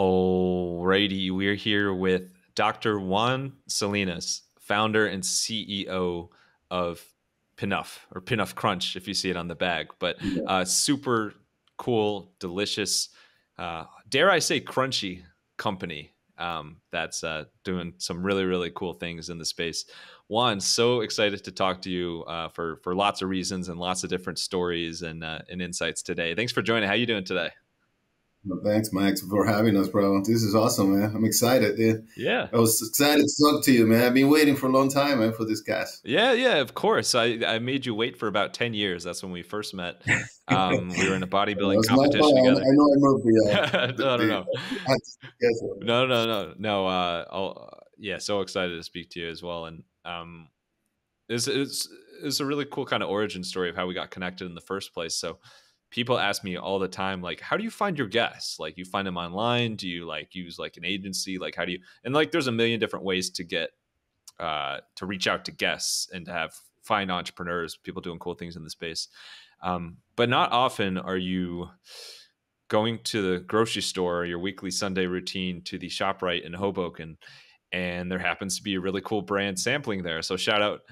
Alrighty, we're here with Dr. Juan Salinas, founder and CEO of P-nuff or P-nuff Crunch, if you see it on the bag. But Yeah. super cool, delicious, dare I say, crunchy company that's doing some really, really cool things in the space. Juan, so excited to talk to you for lots of reasons and lots of different stories and insights today. Thanks for joining. How you doing today? Well, thanks, Max, for having us, bro. This is awesome, man. I'm excited, dude. Yeah. I was excited to talk to you, man. I've been waiting for a long time, man, for this cast. Yeah, of course. I made you wait for about 10 years. That's when we first met. We were in a bodybuilding That's my competition fault. together. I know I moved No, no, no. schedule. No. Yeah, so excited to speak to you as well. And it's a really cool kind of origin story of how we got connected in the first place. So people ask me all the time, like, how do you find your guests? Like, you find them online? Do you like use like an agency? Like, how do you, and like, there's a million different ways to get to reach out to guests and to find entrepreneurs, people doing cool things in the space. But not often are you going to the grocery store, your weekly Sunday routine, to the ShopRite in Hoboken, and there happens to be a really cool brand sampling there. So shout out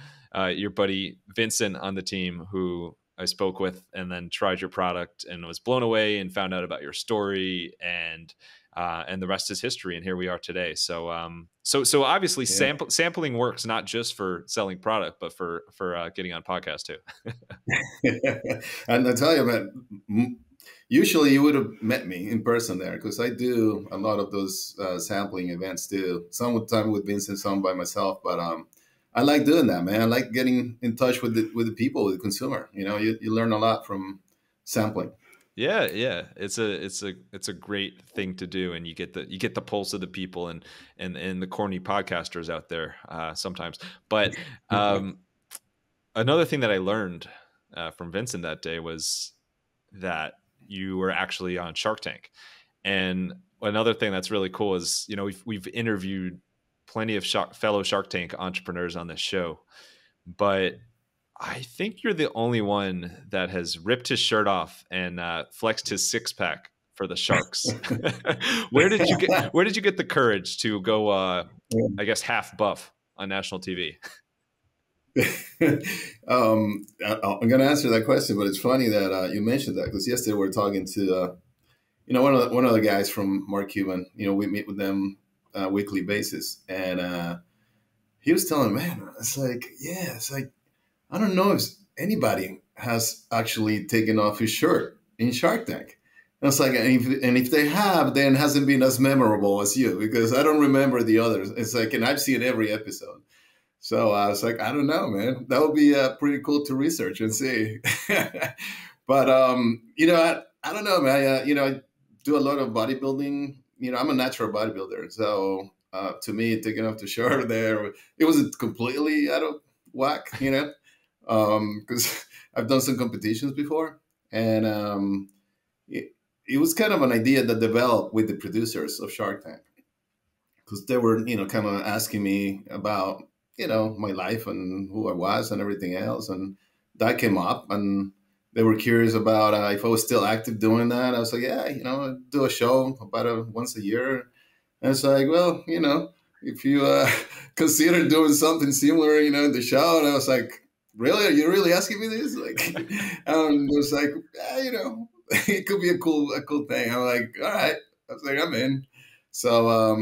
your buddy Vincent on the team, who I spoke with and then tried your product and was blown away and found out about your story, and the rest is history. And here we are today. So so obviously sampling works not just for selling product, but for getting on podcasts too. And I tell you, man, usually you would have met me in person there, because I do a lot of those sampling events too. Some with time with Vincent, some by myself. But I like doing that, man. I like getting in touch with the people, with the consumer. You know, you learn a lot from sampling. Yeah, it's a great thing to do, and you get the pulse of the people and the corny podcasters out there sometimes. But another thing that I learned from Vincent that day was that you were actually on Shark Tank. And another thing that's really cool is, you know, we've interviewed plenty of fellow Shark Tank entrepreneurs on this show, but I think you're the only one that has ripped his shirt off and flexed his six pack for the Sharks. Where did you get the courage to go? I guess half buff on national TV. I'm going to answer that question, but it's funny that you mentioned that, because yesterday we were talking to one of the guys from Mark Cuban. You know, we meet with them weekly basis, and he was telling me, man, it's like I don't know if anybody has actually taken off his shirt in Shark Tank. And it's like, and if they have, then it hasn't been as memorable as you, because I don't remember the others. It's like, and I've seen every episode. So I was like, I don't know, man. That would be pretty cool to research and see. But I don't know, man. I do a lot of bodybuilding. You know, I'm a natural bodybuilder, so to me, taking off the shirt there, it wasn't completely out of whack, you know. Because I've done some competitions before, and it was kind of an idea that developed with the producers of Shark Tank, because they were, kind of asking me about, my life and who I was and everything else, and that came up, and they were curious about if I was still active doing that. I was like, yeah, I do a show about once a year, and it's like, well, if you consider doing something similar, in the show, and I was like, really? Are you really asking me this? Like, it was like, it could be a cool thing. I'm like, all right. I was like, I'm in. So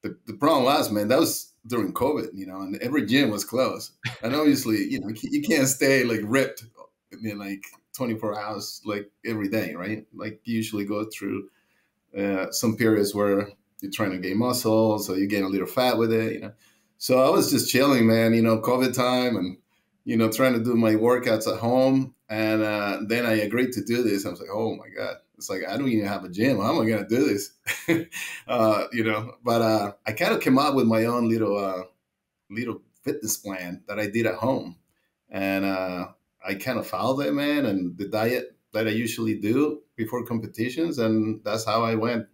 the problem was, man, that was during COVID, and every gym was closed. And obviously, you can't stay like ripped in like 24 hours, like every day, right? Like you usually go through some periods where you're trying to gain muscle, so you gain a little fat with it, So I was just chilling, man, COVID time, and trying to do my workouts at home. And then I agreed to do this. I was like, oh my God. It's like, I don't even have a gym. How am I going to do this? But I kind of came up with my own little fitness plan that I did at home. And I kind of followed it, man, and the diet that I usually do before competitions. And that's how I went,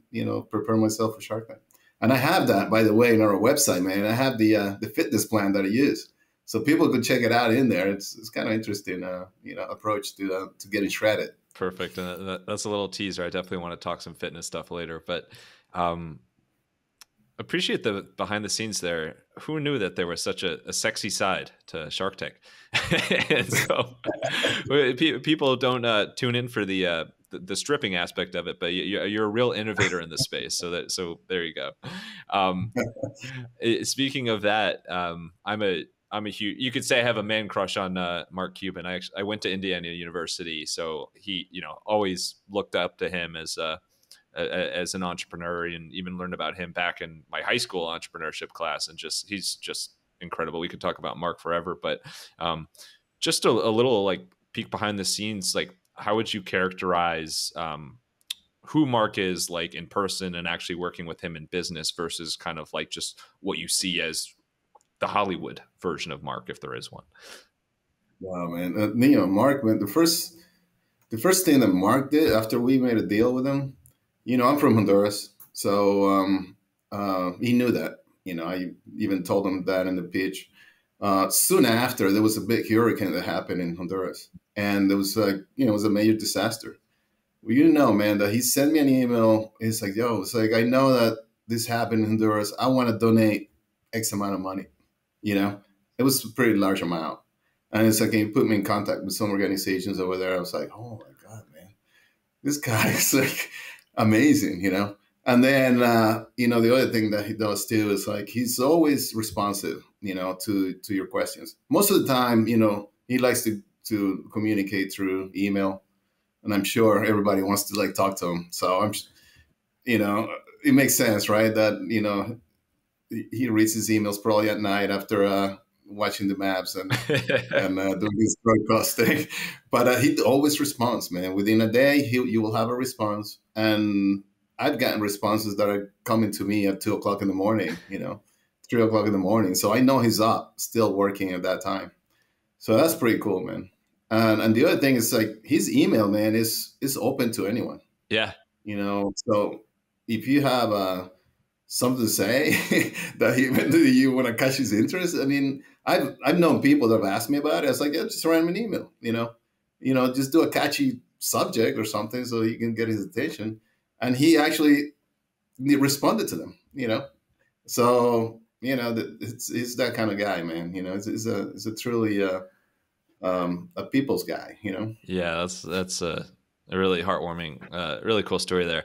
prepare myself for Shark Tank. And I have that, by the way, in our website, man. I have the fitness plan that I use. So people could check it out in there. It's kind of interesting, approach to getting shredded. Perfect. And that's a little teaser. I definitely want to talk some fitness stuff later, but um, appreciate the behind the scenes there. Who knew that there was such a sexy side to Shark Tank? And so people don't tune in for the stripping aspect of it, but you're a real innovator in the space. So there you go. Um, Speaking of that, I'm a huge. You could say I have a man crush on Mark Cuban. I went to Indiana University, so he always looked up to him as an entrepreneur, and even learned about him back in my high school entrepreneurship class. And he's just incredible. We could talk about Mark forever, but just a little like peek behind the scenes. Like, how would you characterize who Mark is like in person and actually working with him in business versus kind of like just what you see as the Hollywood version of Mark, if there is one? Wow, man. Mark, man, the first thing that Mark did after we made a deal with him, I'm from Honduras, so he knew that. I even told him that in the pitch. Soon after, there was a big hurricane that happened in Honduras, and there was it was a major disaster. Well, man, that he sent me an email. It's like, yo, it's like, I know that this happened in Honduras. I want to donate X amount of money. It was a pretty large amount. And it's like, can you put me in contact with some organizations over there? I was like, oh my God, man, this guy is like amazing. And then, the other thing that he does too is like, he's always responsive, to your questions. Most of the time, he likes to communicate through email. And I'm sure everybody wants to like talk to him. So it makes sense, right? That, he reads his emails probably at night after watching the maps and doing his broadcast thing. But he always responds, man. Within a day, you will have a response. And I've gotten responses that are coming to me at 2:00 in the morning, 3:00 in the morning. So I know he's up, still working at that time. So that's pretty cool, man. And the other thing is like his email, man, is open to anyone. Yeah. So if you have something to say that you want to catch his interest, I mean, I've known people that have asked me about it. It's like, yeah, just write him an email, just do a catchy subject or something so you can get his attention. And he actually responded to them, So, it's that kind of guy, man. It's a truly a people's guy, Yeah, that's a really heartwarming, really cool story there.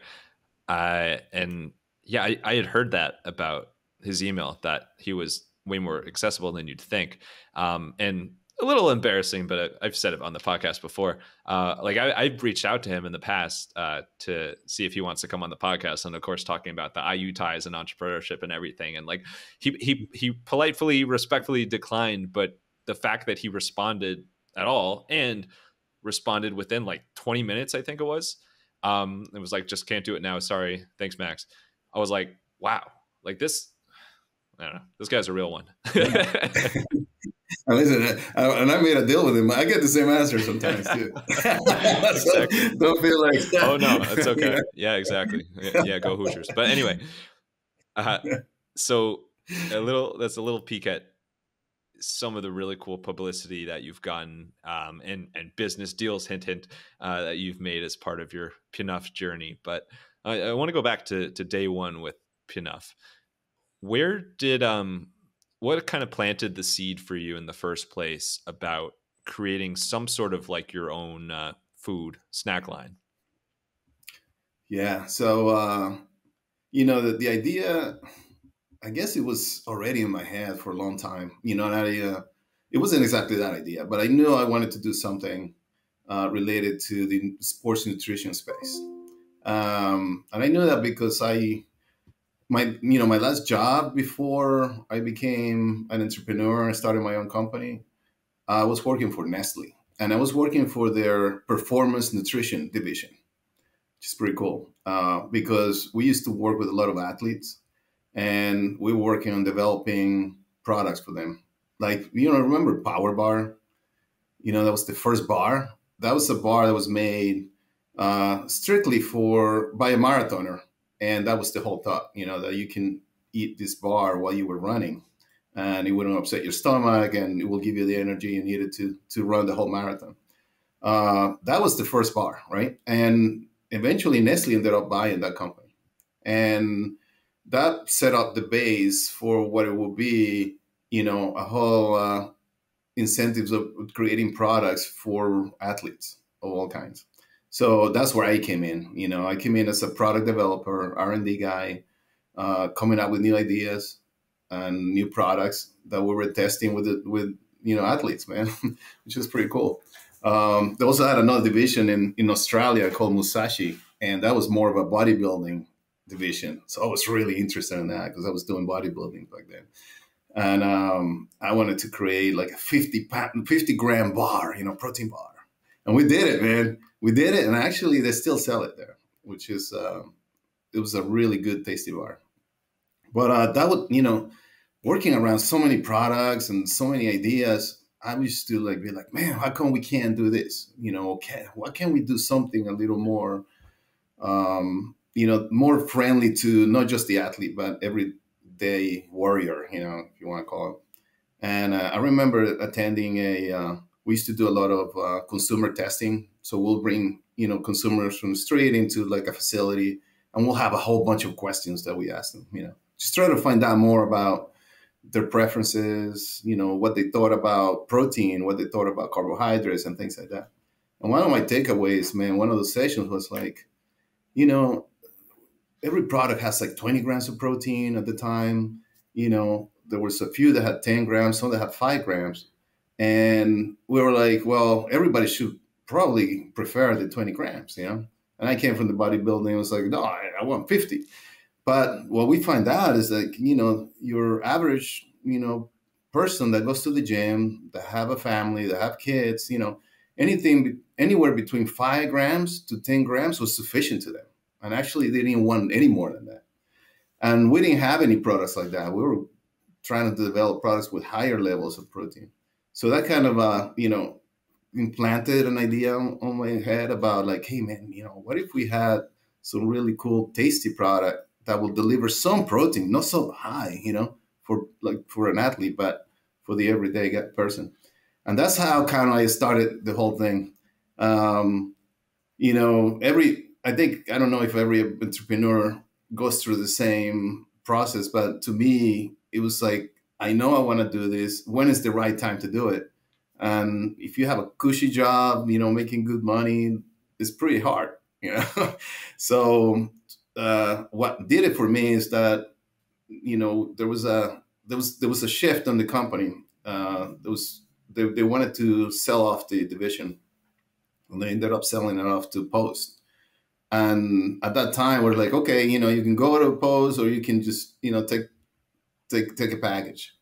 I had heard that about his email, that he was way more accessible than you'd think, and a little embarrassing, but I've said it on the podcast before. I've reached out to him in the past to see if he wants to come on the podcast, and of course, talking about the IU ties and entrepreneurship and everything. And like he politely, respectfully declined, but the fact that he responded at all and responded within like 20 minutes, I think it was like, just can't do it now. Sorry. Thanks, Max. I was like, wow, like this, I don't know. This guy's a real one. Listen, and I made a deal with him. I get the same answer sometimes too. Exactly. Don't feel like. Oh no, it's okay. Yeah, exactly. Yeah, go Hoosiers. But anyway, so that's a little peek at some of the really cool publicity that you've gotten, and business deals, hint, hint, that you've made as part of your P-nuff journey. But I want to go back to day one with P-nuff. Where did what kind of planted the seed for you in the first place about creating some sort of like your own food snack line? Yeah. So the idea, I guess it was already in my head for a long time, and it wasn't exactly that idea, but I knew I wanted to do something related to the sports nutrition space. And I knew that because my last job before I became an entrepreneur and started my own company, I was working for Nestle, and I was working for their performance nutrition division, which is pretty cool because we used to work with a lot of athletes. And we were working on developing products for them. Like, remember Power Bar? That was the first bar. That was a bar that was made strictly by a marathoner. And that was the whole thought, that you can eat this bar while you were running and it wouldn't upset your stomach and it will give you the energy you needed to run the whole marathon. That was the first bar, right? And eventually Nestle ended up buying that company. And that set up the base for what it will be, a whole incentives of creating products for athletes of all kinds. So that's where I came in. I came in as a product developer, R&D guy, coming up with new ideas and new products that we were testing with athletes, man, which is pretty cool. They also had another division in Australia called Musashi, and that was more of a bodybuilding division. So I was really interested in that because I was doing bodybuilding back then. And I wanted to create like a 50 gram bar, protein bar. And we did it, man. We did it. And actually, they still sell it there, which is, it was a really good, tasty bar. But that would, working around so many products and so many ideas, I used to be like, man, how come we can't do this? Why can't we do something a little more, more friendly to not just the athlete, but everyday warrior, if you want to call it. And I remember attending we used to do a lot of consumer testing. So we'll bring, consumers from the street into like a facility, and we'll have a whole bunch of questions that we ask them, just try to find out more about their preferences, what they thought about protein, what they thought about carbohydrates and things like that. And one of my takeaways, man, one of those sessions was like, every product has like 20 grams of protein at the time. There was a few that had 10 grams, some that had 5 grams. And we were like, well, everybody should probably prefer the 20 grams, And I came from the bodybuilding. I was like, no, I want 50. But what we find out is that, your average, person that goes to the gym, that have a family, that have kids, anything anywhere between 5 grams to 10 grams was sufficient to them. And actually, they didn't want any more than that. And we didn't have any products like that. We were trying to develop products with higher levels of protein. So that kind of, implanted an idea on my head about like, hey, man, what if we had some really cool, tasty product that will deliver some protein, not so high, for an athlete, but for the everyday person. And that's how kind of I started the whole thing. I don't know if every entrepreneur goes through the same process, but to me, it was like, I know I want to do this. When is the right time to do it? And if you have a cushy job, making good money, it's pretty hard, So what did it for me is that, there was a shift on the company. They wanted to sell off the division, and they ended up selling it off to Post. And at that time, we're like, okay, you can go to Post, or you can just, take a package.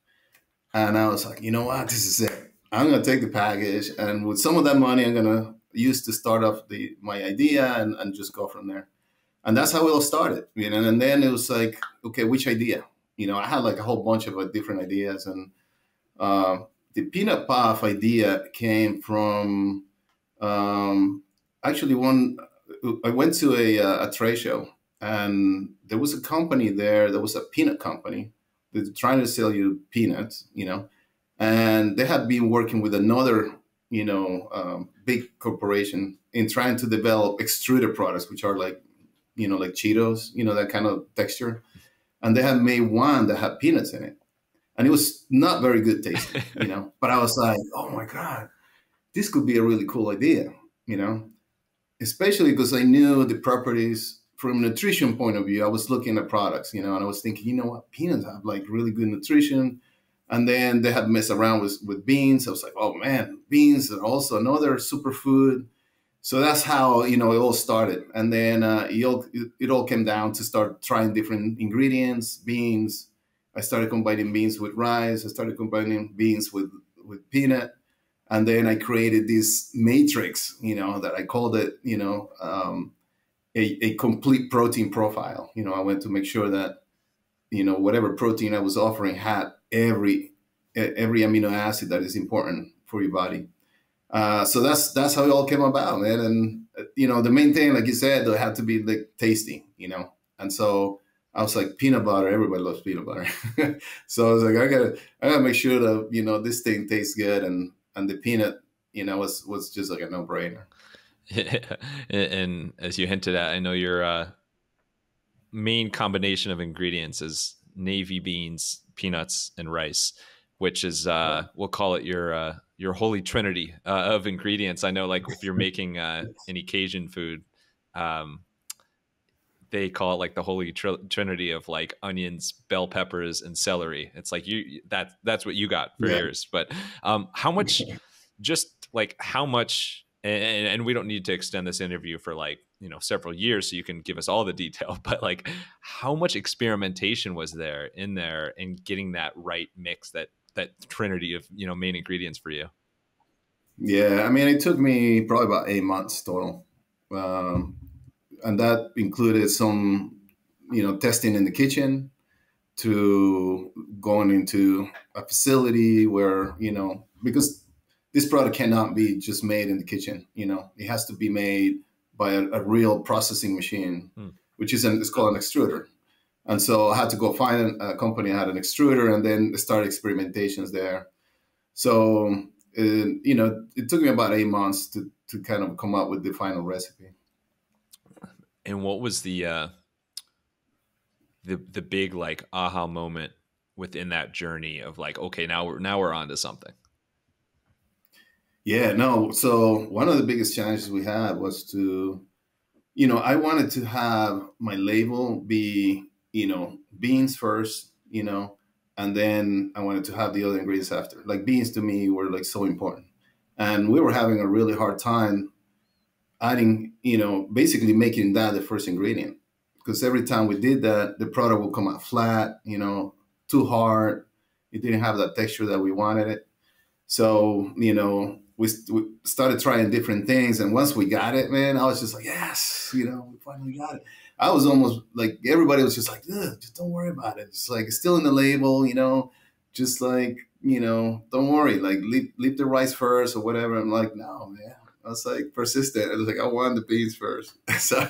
And I was like, you know what, this is it. I'm going to take the package, and with some of that money, I'm going to use to start off my idea and just go from there. And that's how it all started. And then it was like, okay, which idea? I had like a whole bunch of different ideas. And the peanut puff idea came from actually I went to a trade show, and there was a company there that was a peanut company that's trying to sell you peanuts, and they had been working with another, big corporation in trying to develop extruded products, which are like, like Cheetos, that kind of texture. And they had made one that had peanuts in it, and it was not very good tasting, But I was like, oh my God, this could be a really cool idea, especially because I knew the properties from a nutrition point of view. I was looking at products, and I was thinking, what, peanuts have like really good nutrition. And then they had messed around with beans. I was like, oh man, beans are also another superfood. So that's how, it all started. And then it all came down to start trying different ingredients, beans. I started combining beans with rice. I started combining beans with peanut. And then I created this matrix, that I called it, a complete protein profile. I went to make sure that, whatever protein I was offering had every amino acid that is important for your body. So that's how it all came about, man. And the main thing, like you said, it had to be like tasty, And so I was like, peanut butter. Everybody loves peanut butter. So I was like, I gotta make sure that this thing tastes good, and the peanut was just like a no brainer. And as you hinted at, I know your main combination of ingredients is navy beans, peanuts, and rice, which is Yeah. we'll call it your holy trinity of ingredients. I know, like if you're making any Cajun food, um, they call it like the holy trinity of like onions, bell peppers, and celery. It's like that's what you got for Yeah. yours. But how much, just like how much, and we don't need to extend this interview for like several years, so you can give us all the detail. But like, how much experimentation was there in getting that right mix, that trinity of main ingredients for you? Yeah, I mean, it took me probably about 8 months total, um, and that included some, testing in the kitchen, to going into a facility where, because this product cannot be just made in the kitchen. It has to be made by a real processing machine, Hmm. which it's called an extruder. And so I had to go find a company that had an extruder, and then start experimentations there. So, it took me about 8 months to kind of come up with the final recipe. And what was the big like aha moment within that journey of like, okay, now we're on to something? Yeah, no. So one of the biggest challenges we had was to, I wanted to have my label be, beans first, and then I wanted to have the other ingredients after. Like beans to me were like so important. And we were having a really hard time adding, basically making that the first ingredient. Because every time we did that, the product would come out flat, too hard. It didn't have that texture that we wanted it. So, we started trying different things. And once we got it, man, I was just like, yes, we finally got it. I was almost like, everybody was just like, ugh, just don't worry about it. It's like, it's still in the label, just like, don't worry, like leave the rice first or whatever. I'm like, no, man. I was like persistent. I was like, I want the beans first. So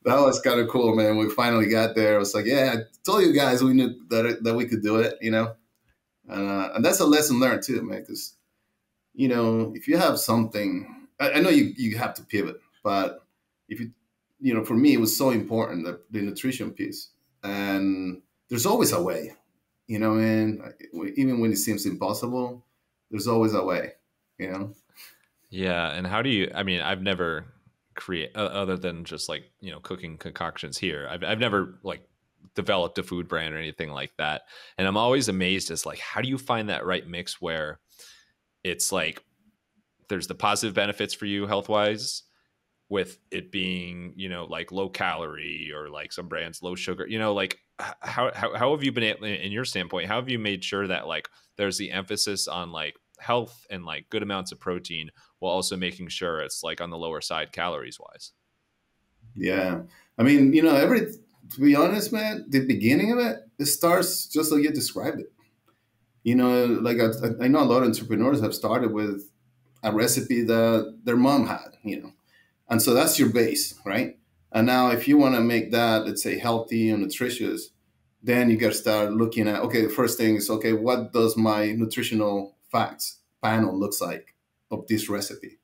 that was kind of cool, man. We finally got there. I was like, yeah, I told you guys we knew that we could do it, and that's a lesson learned too, man. Because if you have something, I know you have to pivot, but if for me, it was so important, the nutrition piece, and there's always a way, and even when it seems impossible, there's always a way, you know. Yeah, and how do you? I mean, I've never create other than just like cooking concoctions here. I've never like developed a food brand or anything like that, and I'm always amazed as like, how do you find that right mix where it's like there's the positive benefits for you health wise, with it being like low calorie, or like some brands low sugar, like how have you been able, in your standpoint, how have you made sure that like there's the emphasis on like health and like good amounts of protein, while also making sure it's like on the lower side calories wise? Yeah, I mean, to be honest, man, the beginning of it starts just like you described it. Like I know a lot of entrepreneurs have started with a recipe that their mom had, and so that's your base, right? And now, if you want to make that, let's say, healthy and nutritious, then you got to start looking at, okay, the first thing is, okay, what does my nutritional facts panel looks like of this recipe?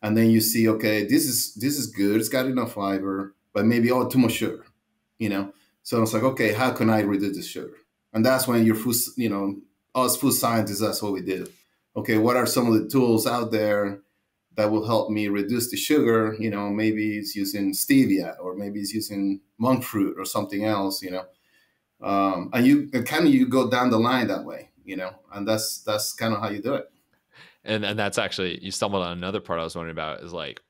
And then you see, okay, this is good. It's got enough fiber, but maybe too much sugar, you know. So it's like, okay, how can I reduce the sugar? And that's when your food, us food scientists, that's what we did. Okay, what are some of the tools out there that will help me reduce the sugar? Maybe it's using stevia, or maybe it's using monk fruit or something else. And you go down the line that way. And that's kind of how you do it. And that's actually, you stumbled on another part I was wondering about, is like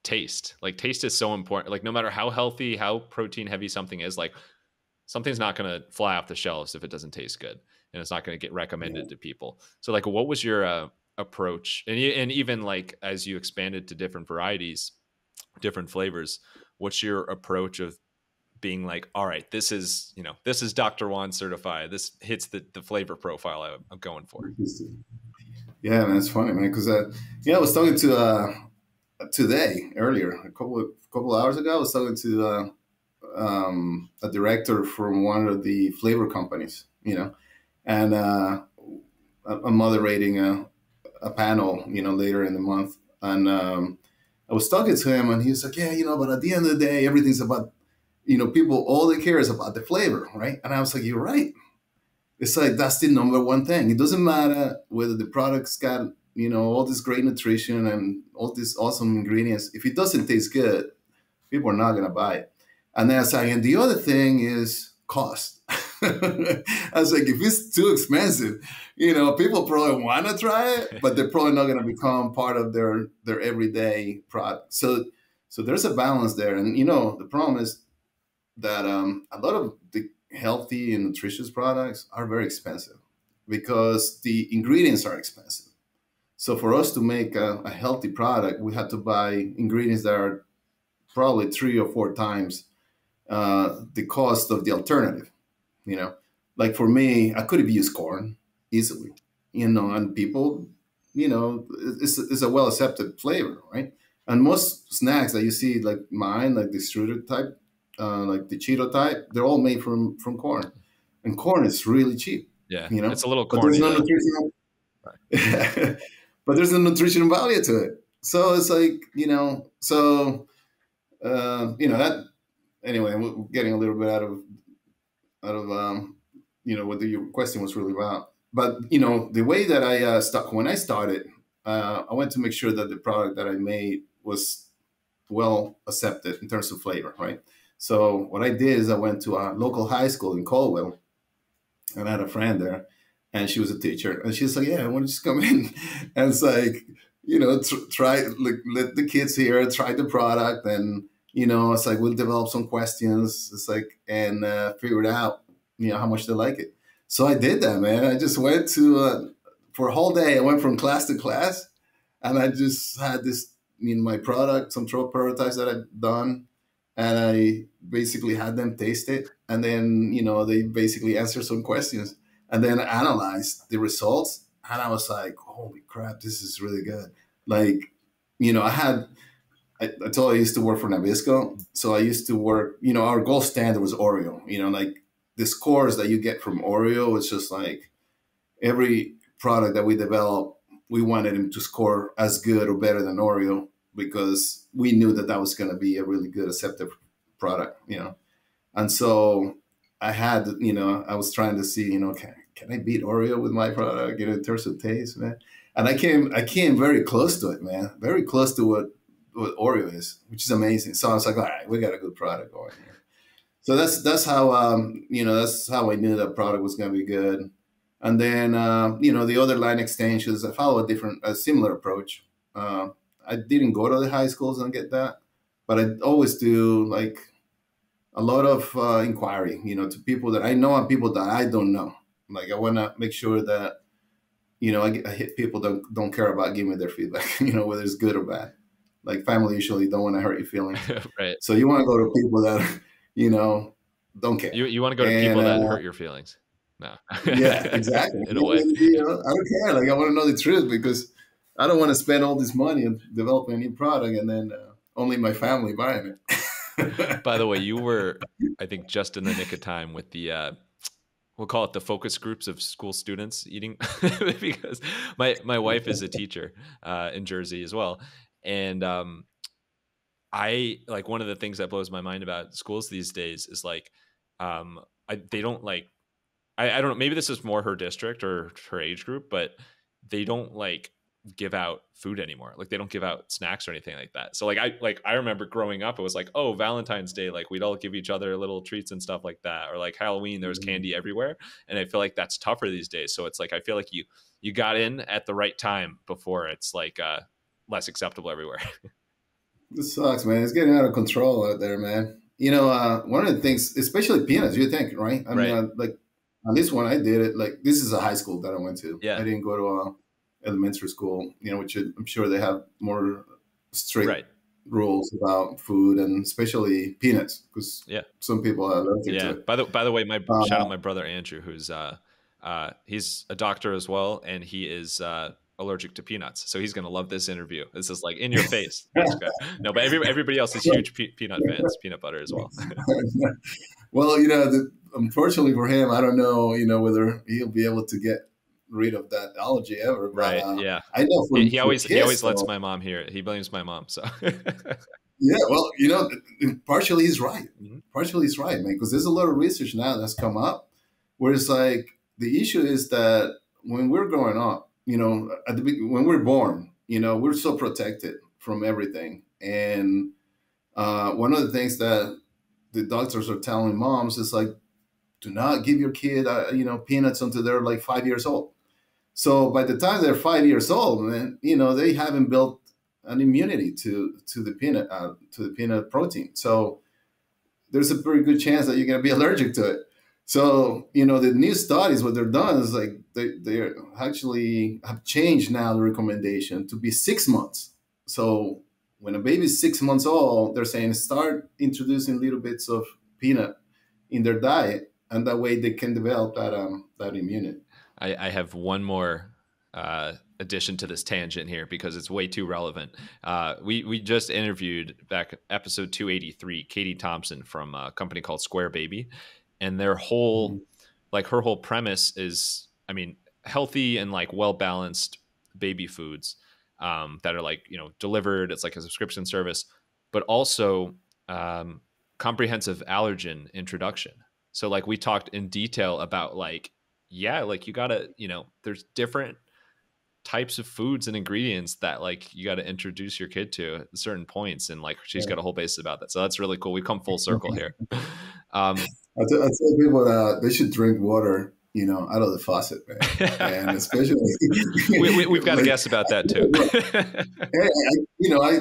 taste. Like taste is so important. Like no matter how healthy, how protein heavy something is, like something's not going to fly off the shelves if it doesn't taste good, and it's not going to get Yeah. recommended to people. So like, what was your approach? And even like as you expanded to different varieties, different flavors, what's your approach of being like, all right, this is Dr. Juan certified. This hits the flavor profile I'm going for. Yeah, man, it's funny, man, because I was talking to today earlier, a couple hours ago. I was talking to a director from one of the flavor companies, and I'm moderating a panel, later in the month, and I was talking to him, and he was like, "Yeah, but at the end of the day, everything's about, people. All they care is about the flavor, right?" And I was like, "You're right. It's like that's the number one thing. It doesn't matter whether the product's got all this great nutrition and all these awesome ingredients. If it doesn't taste good, people are not gonna buy it." And then I was like, and the other thing is cost. I was like, if it's too expensive, people probably want to try it, but they're probably not going to become part of their everyday product. So there's a balance there, and the problem is that a lot of the healthy and nutritious products are very expensive because the ingredients are expensive. So for us to make a healthy product, we have to buy ingredients that are probably 3 or 4 times the cost of the alternative. Like for me, I could have used corn easily, and people, it's a well accepted flavor, right? And most snacks that you see, like mine, like the extruded type, like the Cheeto type, they're all made from corn, and corn is really cheap. Yeah, it's a little But there's corny no though. nutritional, but there's no nutritional value to it. So it's like, that anyway. We're getting a little bit out of what your question was really about. But the way that I when I started, I went to make sure that the product that I made was well accepted in terms of flavor, right? So what I did is I went to a local high school in Caldwell, and I had a friend there, and she was a teacher, and she's like, "Yeah, I want to just come in," and it's like, try, like, let the kids here try the product, and it's like we'll develop some questions, it's like, and figure it out, how much they like it. So I did that, man. I just went to for a whole day. I went from class to class, and I just had this, my product, some prototypes that I'd done, and I basically had them taste it, and then they basically answer some questions, and then analyze the results, and I was like, holy crap, this is really good. Like, I told you I used to work for Nabisco, so I used to work. Our gold standard was Oreo. Like the scores that you get from Oreo, it's just like every product that we developed, we wanted them to score as good or better than Oreo because we knew that was going to be a really good accepted product. And so I had, I was trying to see, can I beat Oreo with my product, in terms of taste, man? And I came very close to it, man, very close to what Oreo is, which is amazing. So I was like, all right, we got a good product going here. So that's how that's how I knew that product was going to be good. And then the other line extensions, I follow a similar approach. I didn't go to the high schools and get that, but I always do like a lot of inquiry, to people that I know and people that I don't know. Like I want to make sure that I hit people that don't care about giving me their feedback, whether it's good or bad. Like family usually don't want to hurt your feelings. Right. So you want to go to people that, don't care. You want to go to people that hurt your feelings. No. Yeah, exactly. In a way. I don't care. Like I want to know the truth because I don't want to spend all this money on developing a new product and then only my family buying it. By the way, you were, I think, just in the nick of time with the we'll call it the focus groups of school students eating because my wife is a teacher in Jersey as well. And I like one of the things that blows my mind about schools these days is like they don't like I don't know, maybe this is more her district or her age group, but they don't like give out food anymore. Like they don't give out snacks or anything like that. So I remember growing up, it was like, oh, Valentine's Day, like we'd all give each other little treats and stuff like that. Or like Halloween, there was candy everywhere. And I feel like that's tougher these days. So it's like, I feel like you got in at the right time before it's like less acceptable everywhere. This sucks, man. It's getting out of control out there, man. One of the things, especially peanuts, you think, right? I mean, like on this one, I did it. Like this is a high school that I went to. Yeah. I didn't go to a elementary school, which I'm sure they have more strict rules about food and especially peanuts because some people are allergic to it. By the way, shout out my brother Andrew, who's he's a doctor as well, and he is allergic to peanuts, so he's gonna love this interview. This is like in your face. No, but everybody else is huge peanut fans, peanut butter as well. Well, unfortunately for him, I don't know, whether he'll be able to get rid of that allergy ever. But Right. Yeah. I know He for he kids always lets though, my mom hear it. He blames my mom. So. yeah, well, partially he's right. Mhm. Partially he's right, man, because there's a lot of research now that's come up where it's like the issue is that when we're growing up, when we're born, we're so protected from everything. And one of the things that the doctors are telling moms is like, do not give your kid, peanuts until they're like 5 years old. So by the time they're 5 years old, man, they haven't built an immunity to the peanut protein. So there's a pretty good chance that you're going to be allergic to it. So the new studies, what they're done is like they actually have changed now the recommendation to be 6 months. So when a baby's 6 months old, they're saying start introducing little bits of peanut in their diet, and that way they can develop that immunity. I have one more addition to this tangent here because it's way too relevant. We just interviewed back episode 283 Katie Thompson from a company called Square Baby, and their whole her whole premise is, I mean, healthy and like well balanced baby foods that are like delivered. It's like a subscription service, but also comprehensive allergen introduction. So like we talked in detail about like, yeah, like you gotta, there's different types of foods and ingredients that like you got to introduce your kid to at certain points, and like she's got a whole basis about that. So that's really cool. We come full circle here. I tell people that they should drink water, out of the faucet, man, and especially we've got to guess about that too.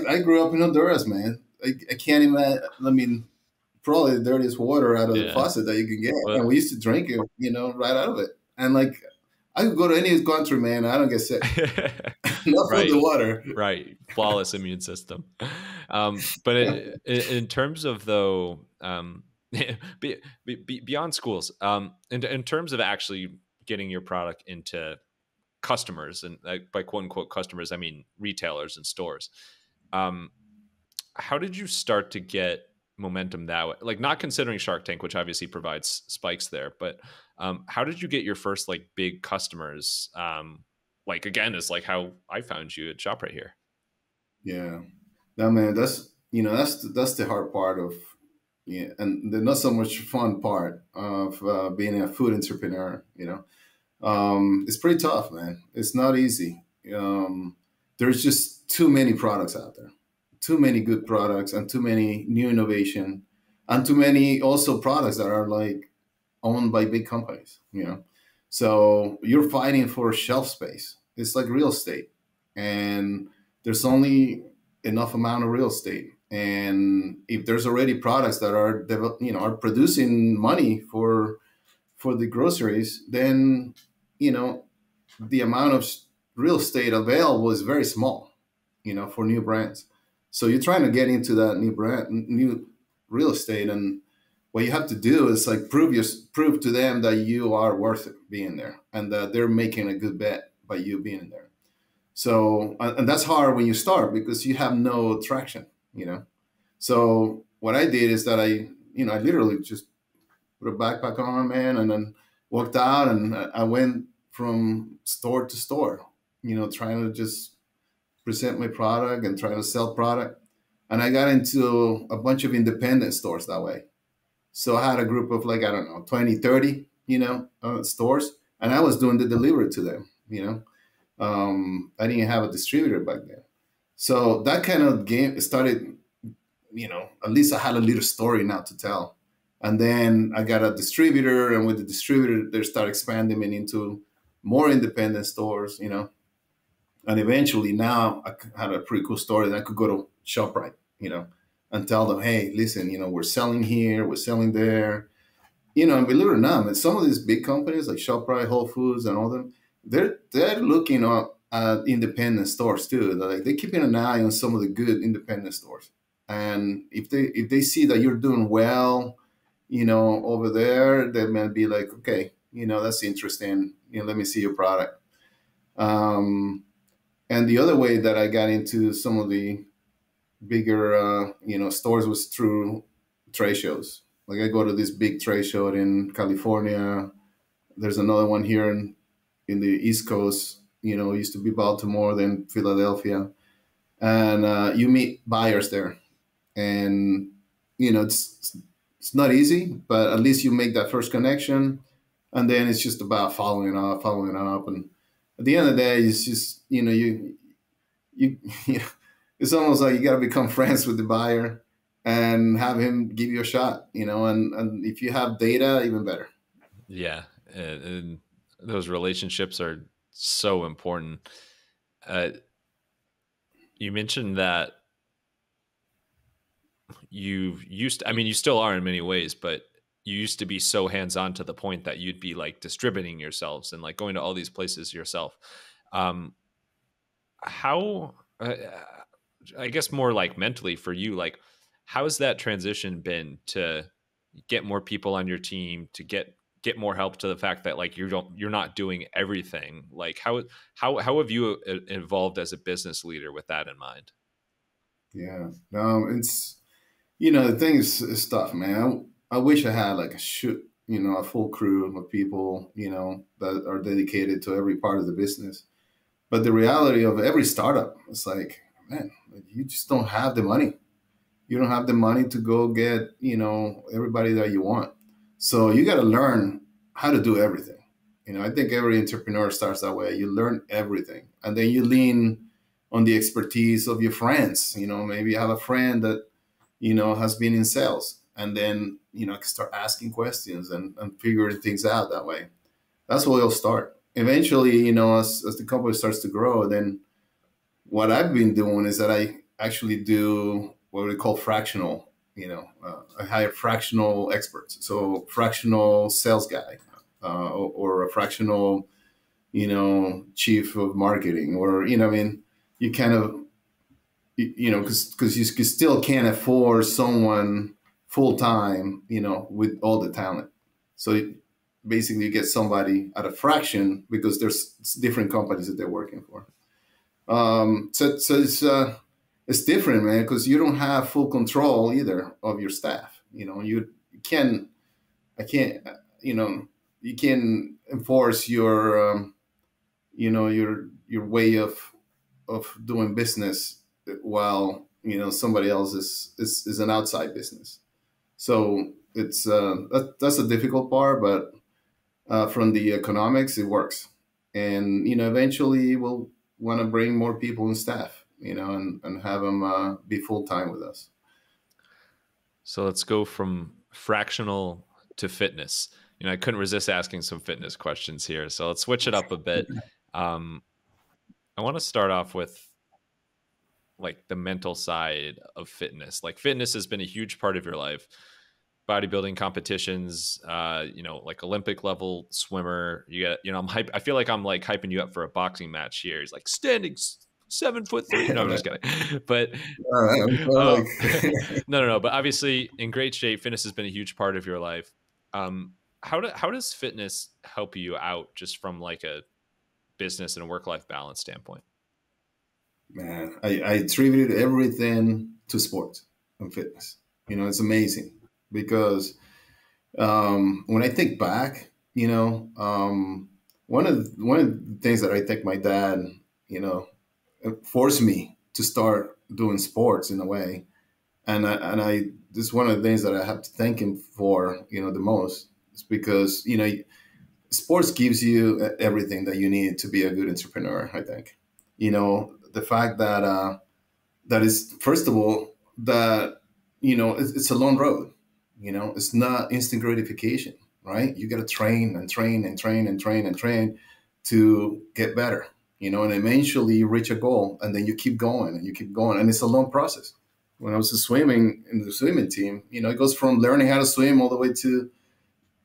I grew up in Honduras, man. I can't imagine. I mean, probably the dirtiest water out of the faucet that you can get, and we used to drink it, right out of it. And like, I could go to any country, man. I don't get sick. Not from the water. Right. Flawless immune system. But in terms of though, beyond schools, in terms of actually getting your product into customers, and by quote unquote customers, I mean retailers and stores. How did you start to get momentum that way? Like, not considering Shark Tank, which obviously provides spikes there, but how did you get your first like big customers? Like, again, is like how I found you at ShopRite here. Yeah, no, man, that's the hard part of, and the not so much fun part of being a food entrepreneur. It's pretty tough, man. It's not easy. There's just too many products out there, too many good products, and too many new innovation, and too many also products that are like owned by big companies. So you're fighting for shelf space. It's like real estate, and there's only enough amount of real estate. And if there's already products that are are producing money for the groceries, then the amount of real estate available is very small, for new brands. So you're trying to get into that new real estate, and what you have to do is like prove to them that you are worth it being there, and that they're making a good bet by you being there. So, and that's hard when you start because you have no traction, So what I did is that I literally just put a backpack on, man, and then walked out, and I went from store to store, trying to just present my product and trying to sell product. And I got into a bunch of independent stores that way. So I had a group of like, I don't know, 20, 30, stores, and I was doing the delivery to them, I didn't have a distributor back then. So that kind of game started, at least I had a little story now to tell. And then I got a distributor, and with the distributor, they start expanding me into more independent stores, And eventually now I had a pretty cool story that I could go to ShopRite, and tell them, hey, listen, we're selling here, we're selling there. And believe it or not, man, some of these big companies like ShopRite, Whole Foods, and all them, they're looking at independent stores too. They're keeping an eye on some of the good independent stores. And if they see that you're doing well, over there, they might be like, okay, that's interesting. Let me see your product. And the other way that I got into some of the bigger, stores was through trade shows. Like I go to this big trade show in California. There's another one here in in the East Coast. Used to be Baltimore, then Philadelphia, and you meet buyers there, and it's not easy, but at least you make that first connection, and then it's just about following up, and at the end of the day, it's just you it's almost like you got to become friends with the buyer and have him give you a shot, and if you have data, even better. Yeah, and those relationships are so important. Uh, you mentioned that you used to, I mean, you still are in many ways, but you used to be so hands-on to the point that you'd be like distributing yourselves and like going to all these places yourself. Um, how, I guess more like mentally for you, like how's that transition been to get more people on your team, to get more help, to the fact that like you're not doing everything? Like how have you evolved as a business leader with that in mind? Yeah, it's the thing is tough, man. I wish I had like a full crew of people, that are dedicated to every part of the business. But the reality of every startup, it's like, man, like, you just don't have the money. You don't have the money to go get, everybody that you want. So you got to learn how to do everything. I think every entrepreneur starts that way. You learn everything, and then you lean on the expertise of your friends. Maybe you have a friend that has been in sales, and then start asking questions and figuring things out that way. That's where you'll start. Eventually, as the company starts to grow, then what I've been doing is that I actually do what we call fractional. I hire fractional experts, so fractional sales guy, or a fractional, chief of marketing, or I mean, you kind of, because you still can't afford someone full time, with all the talent. So basically, you get somebody at a fraction because there's different companies that they're working for. So it's different, man, because you don't have full control either of your staff. You can I can't you can enforce your way of doing business while somebody else is an outside business. So it's that's a difficult part, but from the economics, it works. And eventually we'll want to bring more people and staff, and have them be full time with us. So let's go from fractional to fitness. I couldn't resist asking some fitness questions here. So let's switch it up a bit. Um, I want to start off with like the mental side of fitness. Like fitness has been a huge part of your life. Bodybuilding competitions, like Olympic level swimmer. You get, I'm hype. I feel like I'm like hyping you up for a boxing match here. He's like standing 7'3". No, I'm just kidding. But Like, no. But obviously, in great shape. Fitness has been a huge part of your life. How does fitness help you out, just from like a business and a work life balance standpoint? man, I attributed everything to sports and fitness. It's amazing because when I think back, one of the things that I think my dad, you know, forced me to start doing sports in a way, and I this is one of the things that I have to thank him for, the most. It's because sports gives you everything that you need to be a good entrepreneur. I think, the fact that that is, first of all, that it's a long road. It's not instant gratification, right? You got to train and train and train and train and train to get better, and eventually you reach a goal, and then you keep going and you keep going, and it's a long process. When I was swimming in the swimming team, it goes from learning how to swim all the way to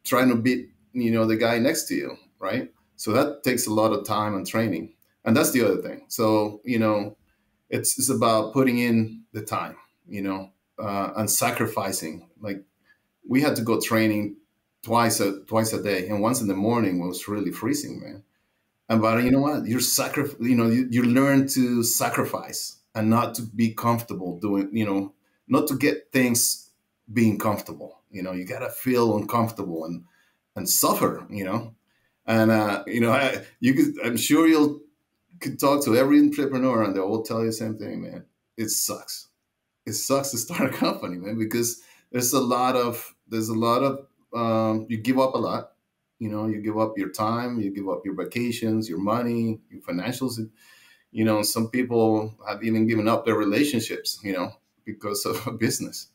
trying to beat, the guy next to you, right? So that takes a lot of time and training, and that's the other thing. So it's about putting in the time, and sacrificing. Like, we had to go training twice a day, and once in the morning was really freezing, man. And but you know what? You learn to sacrifice and not to be comfortable doing, not to get things being comfortable. You gotta feel uncomfortable and suffer, And I'm sure you'll could talk to every entrepreneur, and they will tell you the same thing, man. It sucks. It sucks to start a company, man, because there's a lot of you give up a lot. You give up your time, you give up your vacations, your money, your financials. Some people have even given up their relationships, because of a business.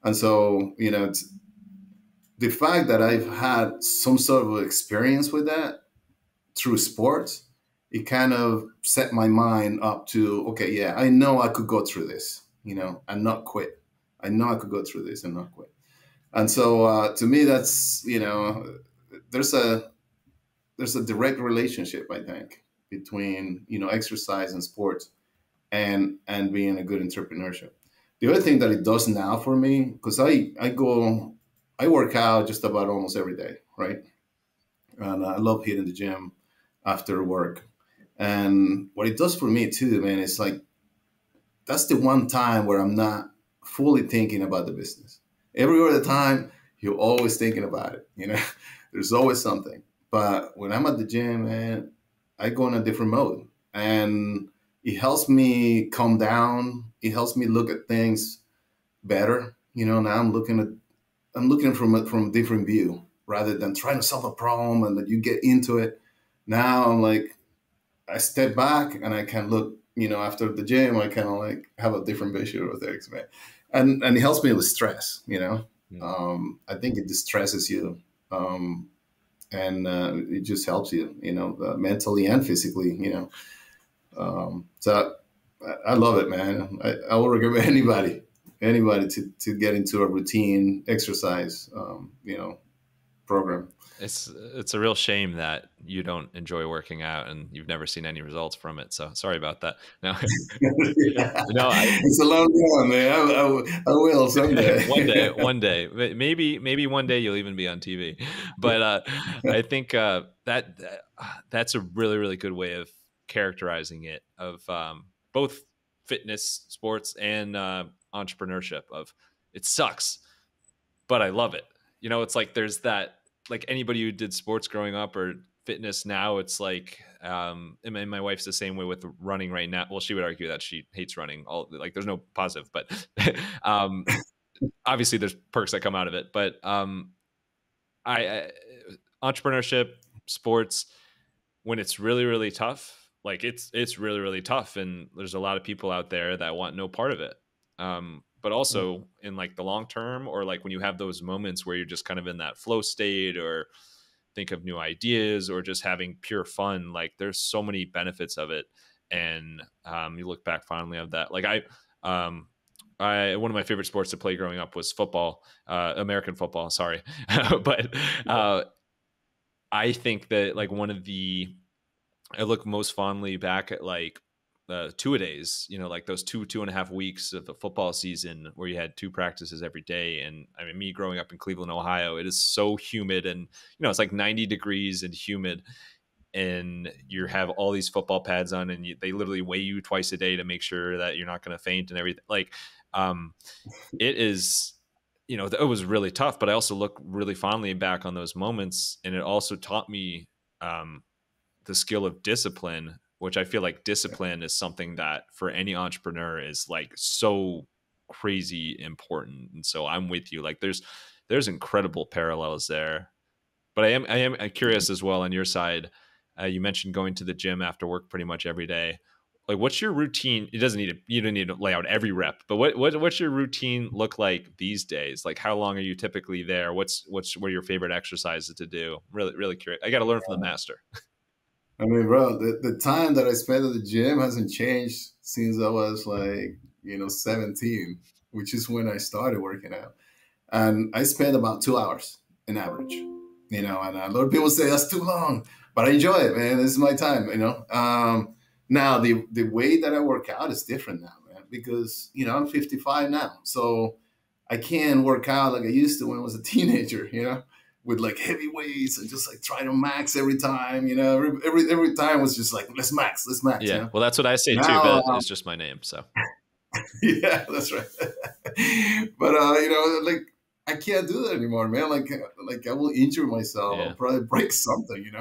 And so, it's the fact that I've had some sort of experience with that through sports, it kind of set my mind up to, okay, yeah, I know I could go through this, and not quit. I know I could go through this and not quit. And so, to me, that's, there's a direct relationship, I think, between, exercise and sports and being a good entrepreneurship. The other thing that it does now for me, because I work out just about almost every day, right? And I love hitting the gym after work. And what it does for me too, man, is like that's the one time where I'm not fully thinking about the business. Every other time, you're always thinking about it. There's always something. But when I'm at the gym, man, I go in a different mode, and it helps me calm down. It helps me look at things better. Now I'm looking from a different view rather than trying to solve a problem and that you get into it. Now I'm like, I step back and I can look, after the gym, I kind of like have a different vision of things, man. And it helps me with stress. I think it distresses you. And it just helps you, mentally and physically. So I love it, man. I will recommend anybody to get into a routine exercise, program. It's a real shame that you don't enjoy working out and you've never seen any results from it. So sorry about that. No, Yeah. no, It's a long run, man. I will someday. one day, maybe one day you'll even be on TV. But I think that's a really, really good way of characterizing it, of both fitness, sports, and entrepreneurship. Of it sucks, but I love it. It's like there's that, like anybody who did sports growing up or fitness now, it's like, and my wife's the same way with running right now. Well, she would argue that she hates running. Like there's no positive, but um, obviously there's perks that come out of it. But I entrepreneurship, sports, when it's really, really tough, like it's really, really tough, and there's a lot of people out there that want no part of it. But also in like the long term, or like when you have those moments where you're just kind of in that flow state, or think of new ideas, or just having pure fun, like there's so many benefits of it. And you look back fondly of that. Like one of my favorite sports to play growing up was football, American football. Sorry, but I think that like I look most fondly back at like two-a-days, like those 2.5 weeks of the football season where you had 2 practices every day. And I mean, me growing up in Cleveland, Ohio, it is so humid, and it's like 90 degrees and humid, and you have all these football pads on, and they literally weigh you twice a day to make sure that you're not going to faint and everything. Like, it is, it was really tough, but I also look really fondly back on those moments, and it also taught me the skill of discipline, which I feel like discipline is something that for any entrepreneur is like so crazy important. And so I'm with you. Like there's incredible parallels there. But I am curious as well on your side. You mentioned going to the gym after work pretty much every day. Like, what's your routine? You don't need to lay out every rep, but what's your routine look like these days? Like, how long are you typically there? What are your favorite exercises to do? Really, really curious. I got to learn from the master. I mean, bro, the time that I spent at the gym hasn't changed since I was like, 17, which is when I started working out. And I spend about 2 hours in average, and a lot of people say that's too long, but I enjoy it, man. This is my time. Now the way that I work out is different now, man, because, I'm 55 now. So I can't work out like I used to when I was a teenager, with like heavy weights and just like try to max every time, every time was just like, let's max. Yeah. Well, that's what I say now, too, but it's just my name. So yeah, that's right. But, like I can't do that anymore, man. Like I will injure myself. Yeah. I'll probably break something,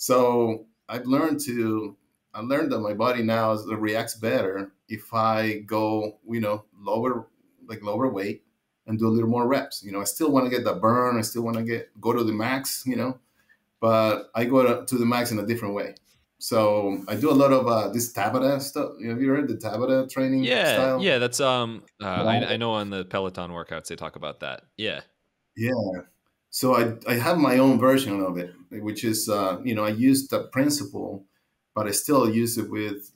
So I learned that my body now reacts better if I go, lower weight and do a little more reps. I still want to get the burn. I still want to go to the max, but I go to the max in a different way. So I do a lot of this Tabata stuff. Have you heard the Tabata training Yeah, style? yeah, that's I know on the Peloton workouts they talk about that. Yeah. Yeah. So I have my own version of it, which is, I use the principle, but I still use it with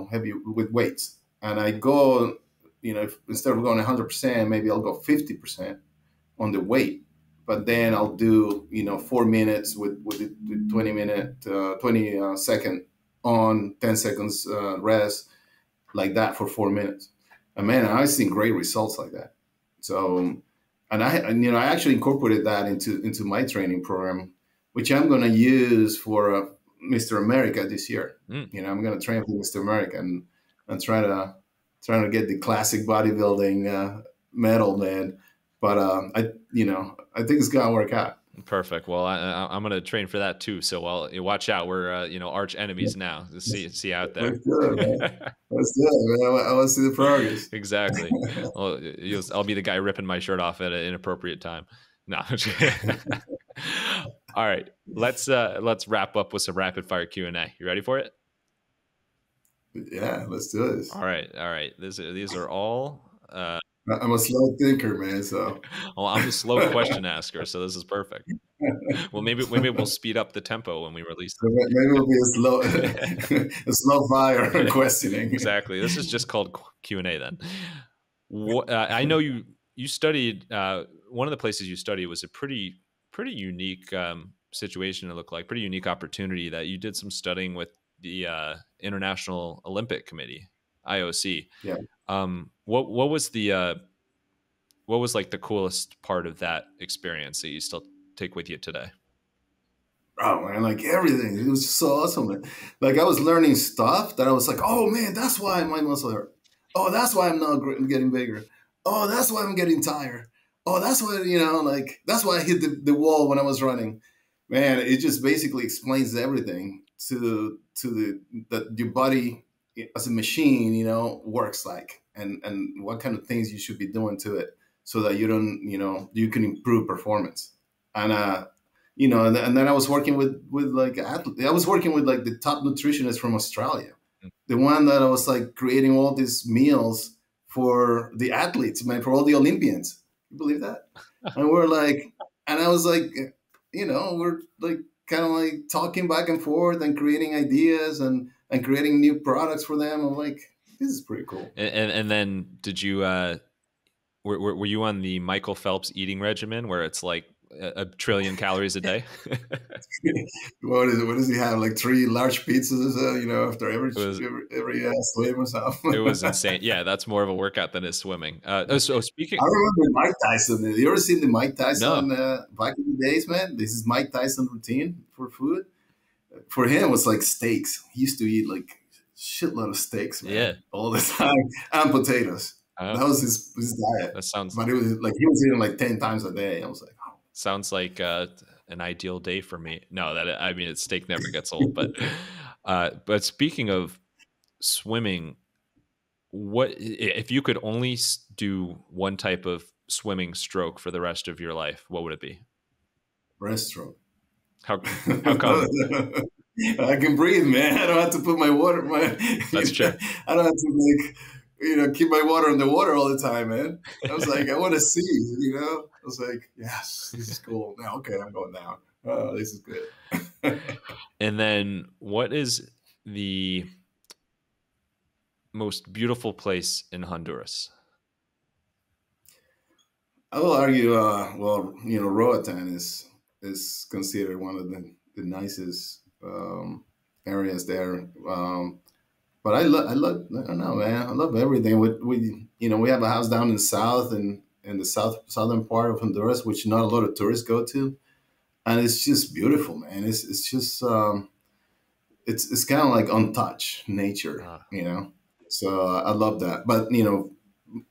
heavy with weights. And I go, if, instead of going 100%, maybe I'll go 50% on the weight. But then I'll do, 4 minutes with the 20 second on, 10 seconds rest, like that for 4 minutes. And man, I've seen great results like that. So, I actually incorporated that into my training program, which I'm going to use for Mr. America this year. Mm. I'm going to train for Mr. America and trying to get the classic bodybuilding medal, man. But I think it's going to work out. Perfect. Well, I'm going to train for that too. So, well, you watch out. We're arch enemies now. See out there. Let's do it, man. Let's do it, man. I want to see the progress. Exactly. Well, I'll be the guy ripping my shirt off at an inappropriate time. No. All right. Let's wrap up with some rapid fire Q&A. You ready for it? Yeah, let's do this. All right. All right. These are all. I'm a slow thinker, man. So, well, I'm a slow question asker, so this is perfect. Well, maybe we'll speed up the tempo when we release them. Maybe it'll be a slow fire questioning. Exactly. This is just called Q&A then. I know you studied. One of the places you studied was a pretty unique situation. It looked like pretty unique opportunity that you did some studying with the International Olympic Committee, IOC. Yeah. What was like the coolest part of that experience that you still take with you today? Oh man, like everything. It was just so awesome, man. Like I was learning stuff that I was like, oh man, that's why my muscle hurt. Oh, that's why I'm not getting bigger. Oh, that's why I'm getting tired. Oh, that's why, that's why I hit the wall when I was running. Man, it just basically explains everything to that your body as a machine, works like, and what kind of things you should be doing to it so that you don't, you can improve performance. And and then I was working with like athletes. I was working with like the top nutritionist from Australia, the one that I was like creating all these meals for the athletes, man, for all the Olympians. You believe that? And we're like, and I was like, we're like kind of like talking back and forth and creating ideas and creating new products for them. I'm like, this is pretty cool. And then did you were you on the Michael Phelps eating regimen where it's like a trillion calories a day? What is it? What does he have? Like 3 large pizzas, after every swim or something. It was insane. Yeah, that's more of a workout than is swimming. So speaking, I remember Mike Tyson. You ever seen the Mike Tyson No. Back in the days, man? This is Mike Tyson routine for food. For him, it was like steaks. He used to eat like shitload of steaks, man, Yeah. all the time, and potatoes. That was his diet. That sounds. But it was like he was eating like 10 times a day. I was like, oh. Sounds like an ideal day for me. No, steak never gets old. But speaking of swimming, what if you could only do one type of swimming stroke for the rest of your life? What would it be? Breaststroke. How come? I can breathe, man. I don't have to put my water. That's true. I don't have to keep my water in the water all the time, man. I was like, I want to see, I was like, yes, this is cool. Now, okay, I'm going down. Oh, this is good. And then what is the most beautiful place in Honduras? I will argue, Roatan is considered one of the nicest areas there. But I don't know, man. I love everything. We have a house down in the south and in the southern part of Honduras, which not a lot of tourists go to, and it's just beautiful, man. It's just it's kind of like untouched nature, So I love that. But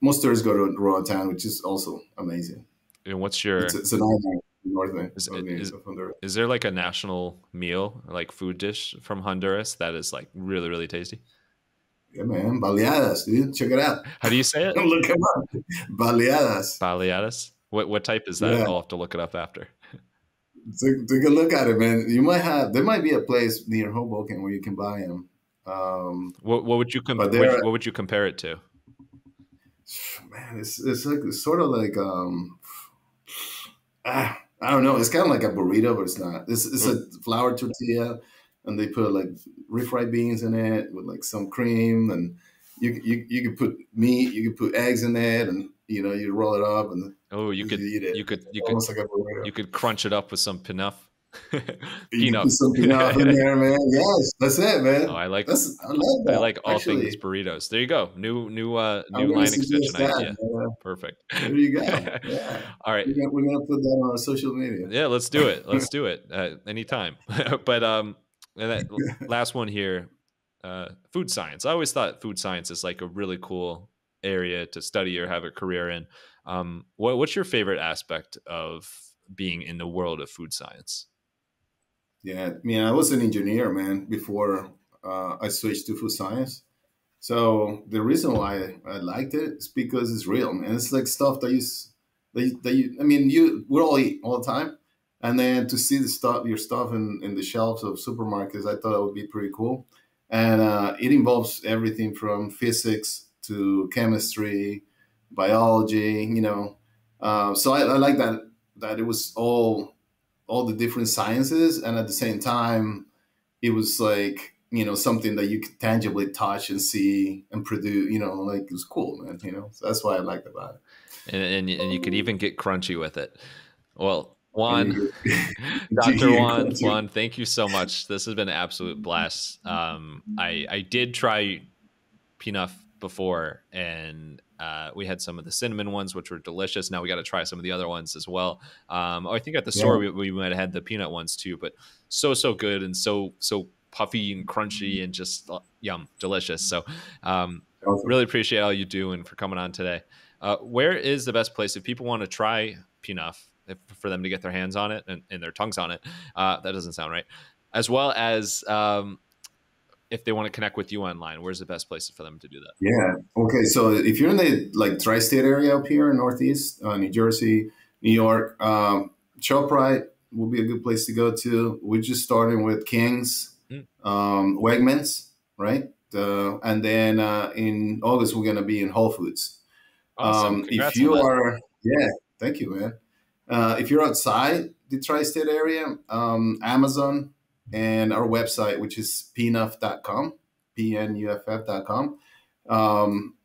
most tourists go to Roatan, which is also amazing. And what's your it's an island northern Is of, is of Honduras. is there like a national meal, like food dish from Honduras that is like really, really tasty? Yeah, man, baleadas, dude. Check it out. How do you say it? Look them up. Baleadas. Baleadas? What type is that? Yeah, I'll have to look it up after. take a look at it, man. You might have there might be a place near Hoboken where you can buy them. What would you But they're what would you compare it to? man, it's like it's sort of like I don't know. It's kind of like a burrito, but it's not. It's a flour tortilla, and they put like refried beans in it with like some cream, and you could put meat, you could put eggs in it, and you roll it up and Oh, you eat it. you could Almost like a burrito. you could crunch it up with some P-nuff. You can put P-nuff. something else in there, man. Yes, that's it, Oh, man. I love I that. like all things Actually, burritos. There you go. I'm New gonna line suggest extension that, idea. man. Perfect. There you go. Yeah, All right. we're gonna put that on our social media. Yeah, let's do it. Let's do it anytime. But and that last one here, food science. I always thought food science is like a really cool area to study or have a career in. What's your favorite aspect of being in the world of food science? Yeah, I mean, I was an engineer, man, before I switched to food science. So the reason why I liked it is because it's real, man. It's like stuff I mean, we all eat all the time, and then to see your stuff in the shelves of supermarkets, I thought that would be pretty cool. And it involves everything from physics to chemistry, biology, So I like that it was all the different sciences, and at the same time it was like something that you could tangibly touch and see and produce, like it was cool, man. So that's why I liked about it. And you could even get crunchy with it. Well, Juan, You Dr. get crunchy. Juan, thank you so much. This has been an absolute blast. I did try P-nuff before, and we had some of the cinnamon ones, which were delicious. Now we got to try some of the other ones as well. I think at the store Yeah, we might have had the peanut ones too, but so good and so puffy and crunchy and just yum, delicious. So awesome. really appreciate all you do and for coming on today. Where is the best place if people want to try P-nuff, for them to get their hands on it and their tongues on it? That doesn't sound right. As well as if they want to connect with you online, where's the best place for them to do that? Yeah. Okay. So if you're in the like tri-state area up here in Northeast, New Jersey, New York, ShopRite will be a good place to go to. We're just starting with King's, Mm, Wegmans, right? And then in August we're gonna be in Whole Foods. awesome. If Congrats on you that. are, yeah, thank you, man. If you're outside the tri-state area, Amazon and our website, which is pnuff.com, pnuff.com.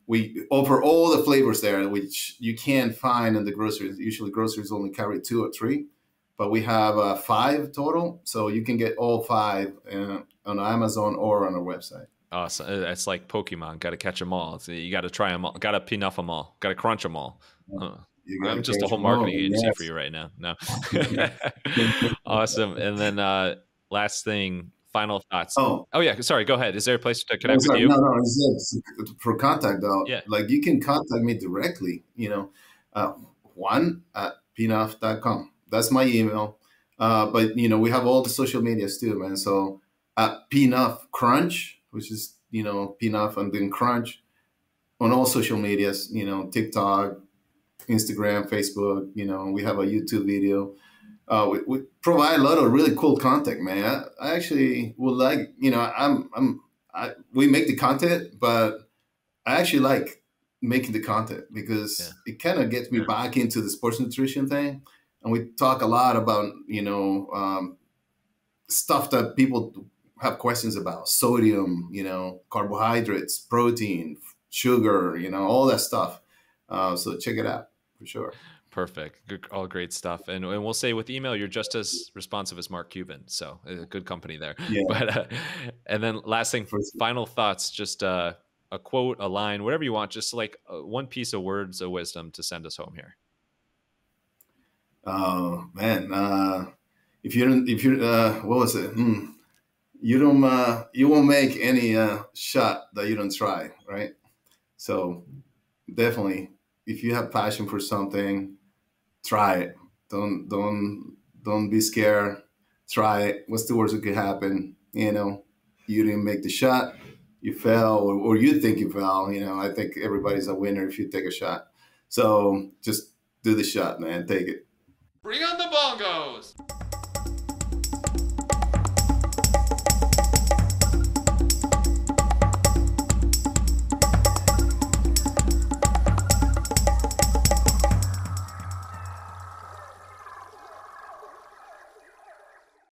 We offer all the flavors there, which you can't find in the groceries. Usually groceries only carry 2 or 3, but we have 5 total. So you can get all 5 on Amazon or on our website. Awesome. It's like Pokemon. Got to catch them all. You got to try them all. Got to P-nuff them all. Got to crunch them all. You got I'm to just a catch whole them all. marketing agency for Yes. you right now. No. Awesome. And then last thing, final thoughts. Oh, Oh yeah, sorry. Go ahead. Is there a place to I'm connect with sorry. you? No, no. For contact though. Yeah. Like you can contact me directly. Juan at pnuff.com. That's my email. But we have all the social medias too, man. So at pnuff crunch, which is pnuff and then crunch on all social medias. TikTok, Instagram, Facebook. We have a YouTube video. We provide a lot of really cool content, man. I actually would like, we make the content, but I actually like making the content Yeah. because it kind of gets me back into the sports nutrition thing. And we talk a lot about, stuff that people have questions about: sodium, carbohydrates, protein, sugar, all that stuff. So check it out for sure. Perfect. Good, all great stuff. And we'll say with email, you're just as responsive as Mark Cuban. So good company there. Yeah, But and then last thing, for sure. final thoughts. Just a quote, a line, whatever you want. Just like one piece of words of wisdom to send us home here. Oh man, what was it? You don't, you won't make any shot that you don't try, right? So definitely, if you have passion for something, try it. Don't Don't be scared. Try it. What's the worst that could happen? You know, you didn't make the shot, you fell, or you think you fell. You know, I think everybody's a winner if you take a shot. So just do the shot, man. Take it. Bring on the bongos.